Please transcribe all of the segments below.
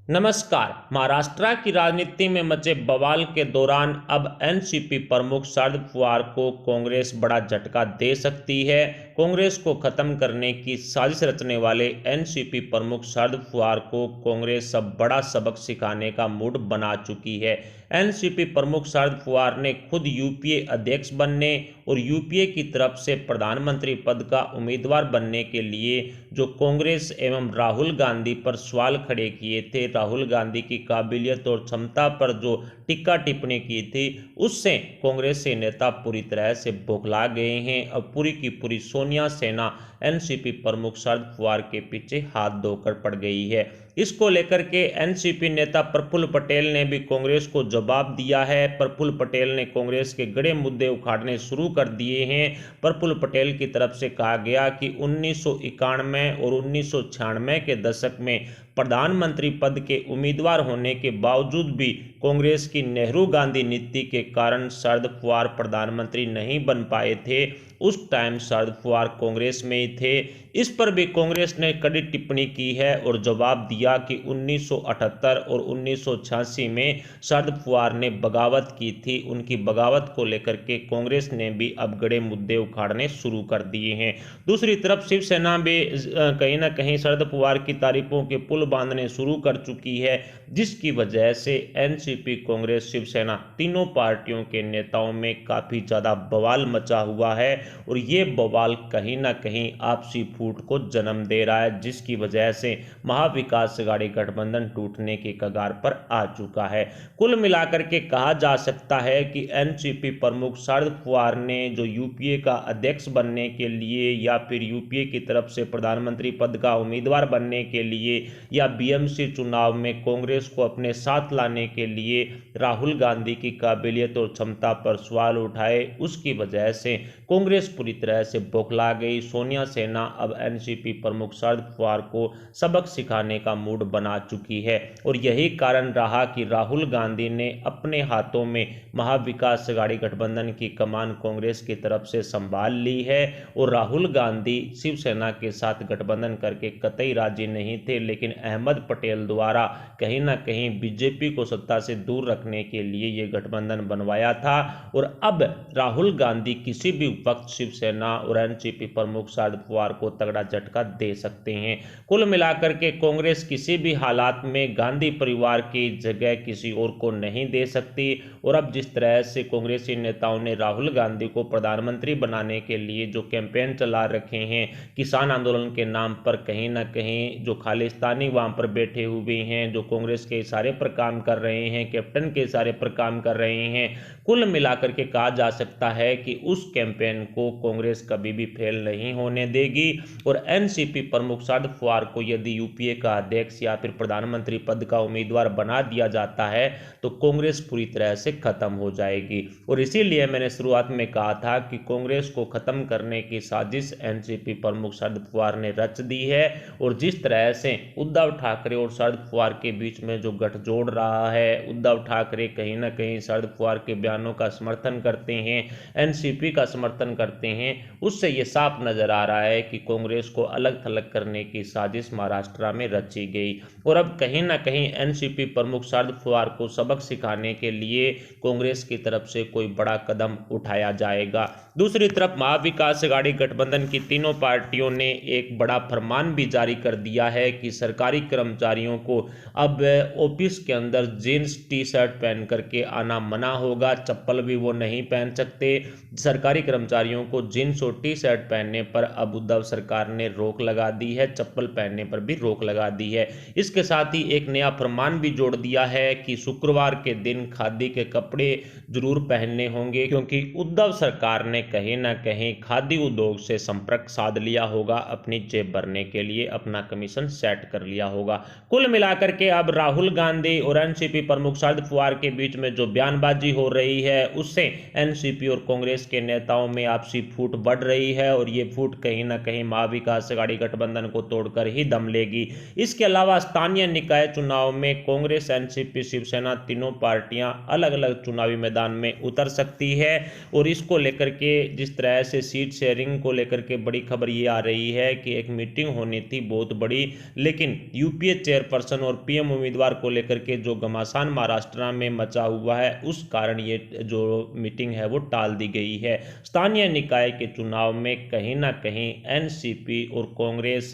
नमस्कार। महाराष्ट्र की राजनीति में मचे बवाल के दौरान अब एनसीपी प्रमुख शरद पवार को कांग्रेस बड़ा झटका दे सकती है। कांग्रेस को खत्म करने की साजिश रचने वाले एनसीपी प्रमुख शरद पवार को कांग्रेस अब बड़ा सबक सिखाने का मूड बना चुकी है। एनसीपी प्रमुख शरद पवार ने खुद यूपीए अध्यक्ष बनने और यूपीए की तरफ से प्रधानमंत्री पद का उम्मीदवार बनने के लिए जो कांग्रेस एवं राहुल गांधी पर सवाल खड़े किए थे, राहुल गांधी की काबिलियत और क्षमता पर जो टिक्का टिप्पणी की थी, उससे कांग्रेस के नेता पूरी तरह से बौखला गए हैं। अब पूरी की पूरी सोनिया सेना एनसीपी प्रमुख शरद पवार के पीछे हाथ धोकर पड़ गई है। इसको लेकर के एनसीपी नेता प्रफुल्ल पटेल ने भी कांग्रेस को जवाब दिया है। प्रफुल्ल पटेल ने कांग्रेस के गड़े मुद्दे उखाड़ने शुरू कर दिए हैं। प्रफुल्ल पटेल की तरफ से कहा गया कि 1991 और 1996 के दशक में प्रधानमंत्री पद के उम्मीदवार होने के बावजूद भी कांग्रेस की नेहरू गांधी नीति के कारण शरद पवार प्रधानमंत्री नहीं बन पाए थे। उस टाइम शरद पवार कांग्रेस में ही थे। इस पर भी कांग्रेस ने कड़ी टिप्पणी की है और जवाब दिया कि 1978 और 1986 में शरद पवार ने बगावत की थी। उनकी बगावत को लेकर के कांग्रेस ने भी अब गड़े मुद्दे उखाड़ने शुरू कर दिए हैं। दूसरी तरफ शिवसेना भी कहीं ना कहीं शरद पवार की तारीफों के पुल बांधने शुरू कर चुकी है, जिसकी वजह से एनसीपी, कांग्रेस, शिवसेना तीनों पार्टियों के नेताओं में काफी ज्यादा बवाल मचा हुआ है और ये बवाल कहीं ना कहीं आपसी फूट को जन्म दे रहा है, जिसकी वजह से महाविकास अघाड़ी गठबंधन टूटने के कगार पर आ चुका है। कुल मिलाकर के कहा जा सकता है कि एनसीपी प्रमुख शरद पवार ने जो यूपीए का अध्यक्ष बनने के लिए या फिर यूपीए की तरफ से प्रधानमंत्री पद का उम्मीदवार बनने के लिए या बीएमसी चुनाव में कांग्रेस को अपने साथ लाने के लिए राहुल गांधी की काबिलियत और क्षमता पर सवाल उठाए, उसकी वजह से कांग्रेस पूरी तरह से बौखला गई। सोनिया सेना अब एनसीपी प्रमुख शरद पवार को सबक सिखाने का मूड बना चुकी है और यही कारण रहा कि राहुल गांधी ने अपने हाथों में महाविकास अघाड़ी गठबंधन की कमान कांग्रेस की तरफ से संभाल ली है और राहुल गांधी शिवसेना के साथ गठबंधन करके कतई राजी नहीं थे, लेकिन अहमद पटेल द्वारा कहीं ना कहीं बीजेपी को सत्ता से दूर रखने के लिए यह गठबंधन बनवाया था और अब राहुल गांधी किसी भी वक्त शिवसेना और एनसीपी प्रमुख शरद पवार को तगड़ा झटका दे सकते हैं। कुल मिलाकर के कांग्रेस किसी भी हालात में गांधी परिवार की जगह किसी और को नहीं दे सकती और अब जिस तरह से कांग्रेसी नेताओं ने राहुल गांधी को प्रधानमंत्री बनाने के लिए जो कैंपेन चला रखे हैं, किसान आंदोलन के नाम पर कहीं ना कहीं जो खालिस्तानी वहां पर बैठे हुए हैं, जो कांग्रेस के इशारे पर काम कर रहे हैं, कैप्टन के इशारे पर काम कर रहे हैं, कुल मिलाकर के कहा जा सकता है कि उस कैंपेन को कांग्रेस कभी भी फेल नहीं होने देगी और एनसीपी प्रमुख शरद पवार को यदि यूपीए का अध्यक्ष या फिर प्रधानमंत्री पद का उम्मीदवार बना दिया जाता है तो कांग्रेस पूरी तरह से खत्म हो जाएगी। और इसीलिए मैंने शुरुआत में कहा था कि कांग्रेस को खत्म करने की साजिश एनसीपी प्रमुख शरद पवार ने रच दी है और जिस तरह से उद्धव ठाकरे और शरद पवार के बीच में जो गठजोड़ रहा है, उद्धव ठाकरे कहीं ना कहीं शरद पवार के बयानों का समर्थन करते हैं, एनसीपी का समर्थन करते हैं, उससे ये साफ नजर आ रहा है कि कांग्रेस को अलग थलग करने की साजिश महाराष्ट्र में रची गई और अब कहीं ना कहीं एनसीपी प्रमुख शरद पवार को सबक सिखाने के लिए कांग्रेस की तरफ से कोई बड़ा कदम उठाया जाएगा। दूसरी तरफ महाविकास अघाड़ी गठबंधन की तीनों पार्टियों ने एक बड़ा फरमान भी जारी कर दिया है कि सरकारी कर्मचारियों को अब ऑफिस के अंदर जींस टी शर्ट पहन करके आना मना होगा, चप्पल भी वो नहीं पहन सकते। सरकारी कर्मचारियों को जींस और टी शर्ट पहनने पर अब उद्धव सरकार ने रोक लगा दी है, चप्पल पहनने पर भी रोक लगा दी है। इसके साथ ही एक नया फरमान भी जोड़ दिया है कि शुक्रवार के दिन खादी के कपड़े जरूर पहनने होंगे, क्योंकि उद्धव सरकार ने कहीं ना कहीं खादी उद्योग से संपर्क साध लिया होगा, अपनी जेब भरने के लिए अपना कमीशन सेट कर लिया होगा। कुल मिलाकर के अब राहुल गांधी और एनसीपी प्रमुख शरद पवार के बीच में जो बयानबाजी हो रही है, उससे एनसीपी और कांग्रेस के नेताओं में आपसी फूट बढ़ रही है और ये फूट कहीं ना कहीं महाविकास अघाड़ी गठबंधन को तोड़कर ही दम लेगी। इसके अलावा स्थानीय निकाय चुनाव में कांग्रेस, एनसीपी, शिवसेना तीनों पार्टियां अलग अलग चुनावी मैदान में उतर सकती है। और इसको लेकर के जिस तरह से सीट शेयरिंग को लेकर के बड़ी खबर ये आ रही है कि एक मीटिंग होनी थी बहुत बड़ी, लेकिन यूपीए चेयरपर्सन और पीएम उम्मीदवार को लेकर के जो घमासान महाराष्ट्र में मचा हुआ है उस कारण ये जो मीटिंग है वो टाल दी गई है। स्थानीय निकाय के चुनाव में कहीं ना कहीं एनसीपी और कांग्रेस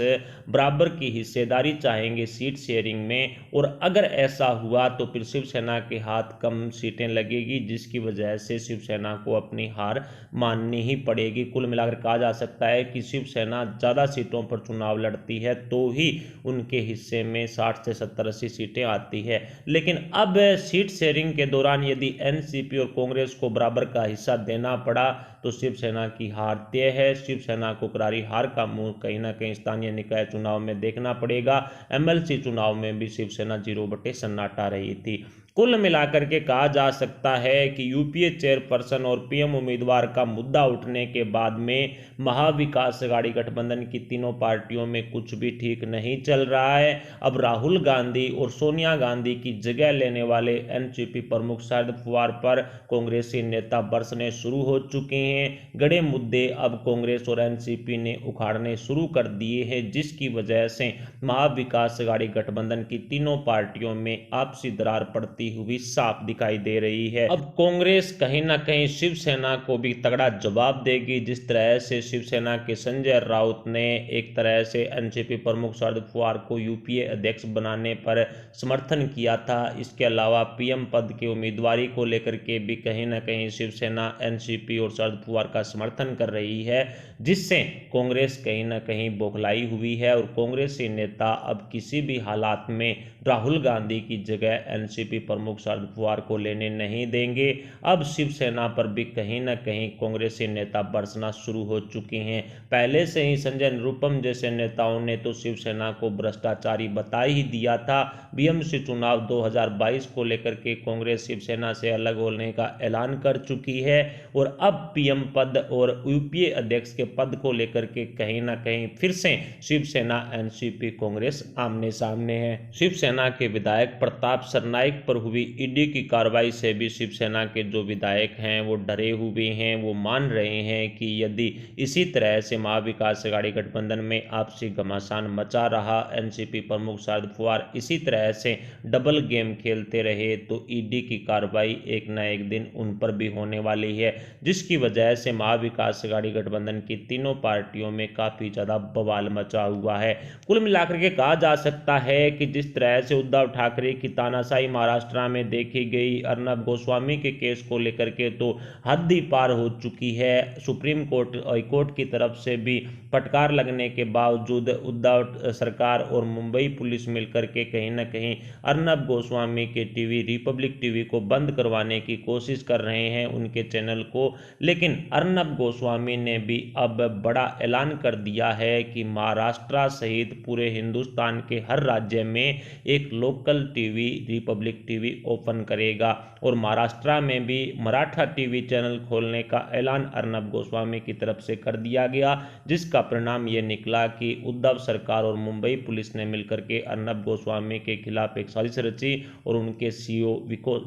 बराबर की हिस्सेदारी चाहेंगे सीट शेयरिंग में, और अगर ऐसा हुआ तो फिर शिवसेना के हाथ कम सीटें लगेगी, जिसकी वजह से शिवसेना को अपनी हार माननी ही पड़ेगी। कुल मिलाकर कहा जा सकता है कि शिवसेना ज़्यादा सीटों पर चुनाव लड़ती है तो ही उनके हिस्से में 60 से 70-80 सीटें आती है। लेकिन अब सीट शेयरिंग के दौरान यदि एनसीपी और कांग्रेस को बराबर का हिस्सा देना पड़ा तो शिवसेना की हार तय है। शिवसेना को करारी हार का मुंह कहीं ना कहीं स्थानीय निकाय चुनाव में देखना पड़ेगा। एमएलसी चुनाव में भी शिवसेना 0 सन्नाटा रही थी। कुल मिलाकर के कहा जा सकता है कि यूपीए चेयरपर्सन और पीएम उम्मीदवार का मुद्दा उठने के बाद में महाविकास अघाड़ी गठबंधन की तीनों पार्टियों में कुछ भी ठीक नहीं चल रहा है। अब राहुल गांधी और सोनिया गांधी की जगह लेने वाले एनसीपी प्रमुख शरद पवार पर कांग्रेसी नेता बरसने शुरू हो चुके हैं। गड़े मुद्दे अब कांग्रेस और एनसीपी ने उखाड़ने शुरू कर दिए हैं, जिसकी वजह से महाविकास अघाड़ी गठबंधन की तीनों पार्टियों में आपसी दरार पड़ती हुई साफ दिखाई दे रही है। अब कांग्रेस कहीं ना कहीं शिवसेना को भी तगड़ा जवाब देगी। जिस तरह से शिवसेना के संजय राउत ने एक तरह से एनसीपी प्रमुख शरद पवार को यूपीए अध्यक्ष बनाने पर समर्थन किया था, इसके अलावा पीएम पद की उम्मीदवारी को लेकर के भी कहीं ना कहीं शिवसेना एनसीपी और शरद पवार का समर्थन कर रही है, जिससे कांग्रेस कहीं ना कहीं बौखलाई हुई है। और कांग्रेसी नेता अब किसी भी हालात में राहुल गांधी की जगह एनसीपी प्रमुख शरद पवार को लेने नहीं देंगे। अब शिवसेना पर भी कहीं ना कहीं कांग्रेसी नेता बरसना शुरू हो चुके हैं। पहले से ही संजय निरुपम जैसे नेताओं ने तो शिवसेना को भ्रष्टाचारी बता ही दिया था। बीएमसी चुनाव 2022 को लेकर के कांग्रेस शिवसेना से अलग होने का ऐलान कर चुकी है और अब पीएम पद और यूपीए अध्यक्ष के पद को लेकर के कहीं ना कहीं फिर से शिवसेना एनसीपी कांग्रेस आमने सामने है। शिवसेना के विधायक प्रताप सरनाइक पर हुई ईडी की कार्रवाई से भी शिवसेना के जो विधायक हैं वो डरे हुए हैं। वो मान रहे हैं कि यदि इसी तरह से महाविकास अघाड़ी गठबंधन में आपसी घमासान मचा रहा, एनसीपी प्रमुख शरद पवार इसी तरह से डबल गेम खेलते रहे तो ईडी की कार्रवाई एक न एक दिन उन पर भी होने वाली है, जिसकी वजह से महाविकास अघाड़ी गठबंधन की तीनों पार्टियों में काफी ज्यादा बवाल मचा हुआ है। कुल मिलाकर के कहा जा सकता है कि जिस तरह से उद्धव ठाकरे की तानाशाही महाराष्ट्र में देखी गई, अर्नब गोस्वामी के केस को लेकर के तो हद ही पार हो चुकी है। सुप्रीम कोर्ट, हाई कोर्ट की तरफ से भी फटकार लगने के बावजूद उद्धव सरकार और मुंबई पुलिस मिलकर के कहीं ना कहीं अर्नब गोस्वामी के टीवी रिपब्लिक टीवी को बंद करवाने की कोशिश कर रहे हैं, उनके चैनल को। लेकिन अर्नब गोस्वामी ने भी अब बड़ा ऐलान कर दिया है कि महाराष्ट्र सहित पूरे हिंदुस्तान के हर राज्य में एक local TV Republic TV open करेगा और महाराष्ट्र में भी मराठा टीवी चैनल खोलने का ऐलान अर्नब गोस्वामी की तरफ से कर दिया गया, जिसका परिणाम ये निकला कि उद्धव सरकार और मुंबई पुलिस ने मिलकर के अर्नब गोस्वामी के खिलाफ एक साजिश रची और उनके सीईओ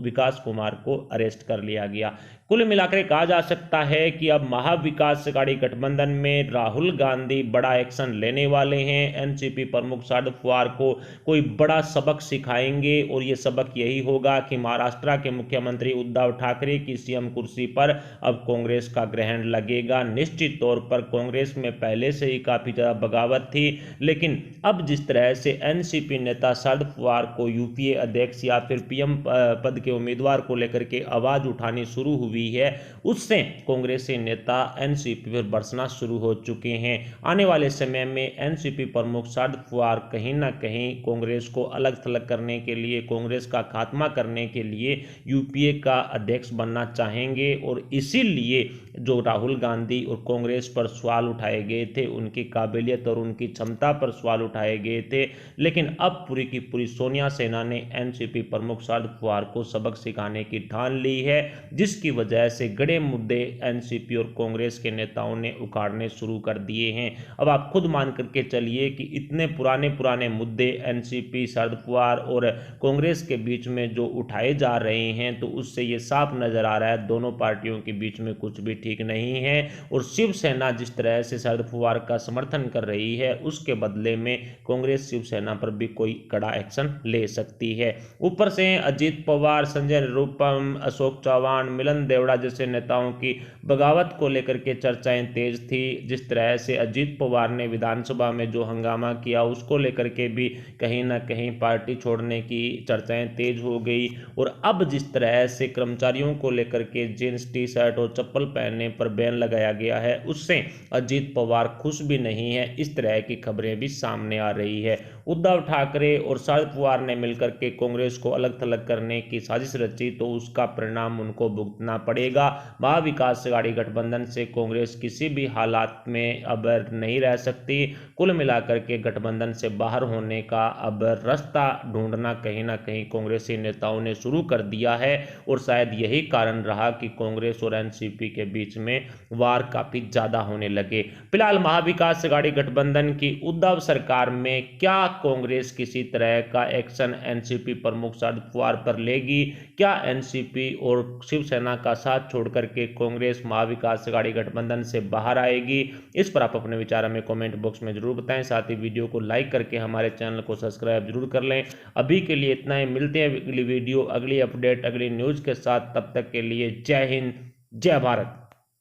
विकास कुमार को अरेस्ट कर लिया गया। कुल मिलाकर कहा जा सकता है कि अब महाविकास अघाड़ी गठबंधन में राहुल गांधी बड़ा एक्शन लेने वाले हैं। एनसीपी प्रमुख शरद पवार को कोई बड़ा सबक सिखाएंगे और ये सबक यही होगा कि महाराष्ट्र के मुख्यमंत्री उद्धव ठाकरे की सीएम कुर्सी पर अब कांग्रेस का ग्रहण लगेगा। निश्चित तौर पर कांग्रेस में पहले से ही काफी ज्यादा बगावत थी, लेकिन अब जिस तरह से एनसीपी नेता शरद पवार को यूपीए अध्यक्ष या फिर पीएम पद के उम्मीदवार को लेकर के आवाज उठानी शुरू हुई है, उससे कांग्रेसी नेता एनसीपी पर बरसना शुरू हो चुके हैं। आने वाले समय में एनसीपी प्रमुख शरद पवार कहीं ना कहीं कांग्रेस को अलग थलग करने के लिए, कांग्रेस का खात्मा करने के लिए यूपीए का अध्यक्ष बनना चाहेंगे और इसीलिए जो राहुल गांधी और कांग्रेस पर सवाल उठाए गए थे, उनकी काबिलियत और उनकी क्षमता पर सवाल उठाए गए थे। लेकिन अब पूरी की पूरी सोनिया सेना ने एनसीपी प्रमुख शरद पवार को सबक सिखाने की ठान ली है, जिसकी वजह से बड़े मुद्दे एनसीपी और कांग्रेस के नेताओं ने उखाड़ने शुरू कर दिए हैं। अब आप खुद मान करके चलिए कि इतने पुराने पुराने मुद्दे एनसीपी, शरद पवार और कांग्रेस के बीच में जो उठाए जा रहे हैं, तो उससे ये साफ नजर आ रहा है दोनों पार्टियों के बीच में कुछ भी ठीक नहीं है। और शिवसेना जिस तरह से शरद पवार का समर्थन कर रही है, उसके बदले में कांग्रेस शिवसेना पर भी कोई कड़ा एक्शन ले सकती है। ऊपर से अजीत पवार, संजय निरुपम, अशोक चौहान, मिलन देवड़ा जैसे नेताओं की बगावत को लेकर के चर्चाएं तेज थी। जिस तरह से अजीत पवार ने विधानसभा में जो हंगामा किया, उसको लेकर के भी कहीं ना कहीं पार्टी छोड़ने की चर्चाएं तेज हो गई। और अब जिस तरह से कर्मचारियों को लेकर के जींस, टी शर्ट और चप्पल पहनने पर बैन लगाया गया है, उससे अजीत पवार खुश भी नहीं है। इस तरह की खबरें भी सामने आ रही है। उद्धव ठाकरे और शरद पवार ने मिलकर के कांग्रेस को अलग थलग करने की साजिश रची, तो उसका परिणाम उनको भुगतना पड़ेगा। महाविकास अघाड़ी गठबंधन से कांग्रेस किसी भी हालात में अब नहीं रह सकती। कुल मिलाकर के गठबंधन से बाहर होने का अब रास्ता ढूंढना कहीं ना कहीं कांग्रेसी नेताओं ने शुरू कर दिया है। और शायद यही कारण रहा कि कांग्रेस और एनसीपी के बीच में वार काफी ज्यादा होने लगे। फिलहाल महाविकास अघाड़ी गठबंधन की उद्धव सरकार में क्या कांग्रेस किसी तरह का एक्शन एनसीपी प्रमुख शरद पवार पर लेगी? क्या एनसीपी और शिवसेना का साथ छोड़कर के कांग्रेस महाविकास अघाड़ी गठबंधन से बाहर आएगी? इस पर आप अपने विचार हमें कमेंट बॉक्स में जरूर बताएं। साथ ही वीडियो को लाइक करके हमारे चैनल को सब्सक्राइब जरूर कर लें। अभी के लिए इतना ही, मिलते हैं अगली वीडियो, अगली अपडेट, अगली न्यूज के साथ। तब तक के लिए जय हिंद, जय भारत।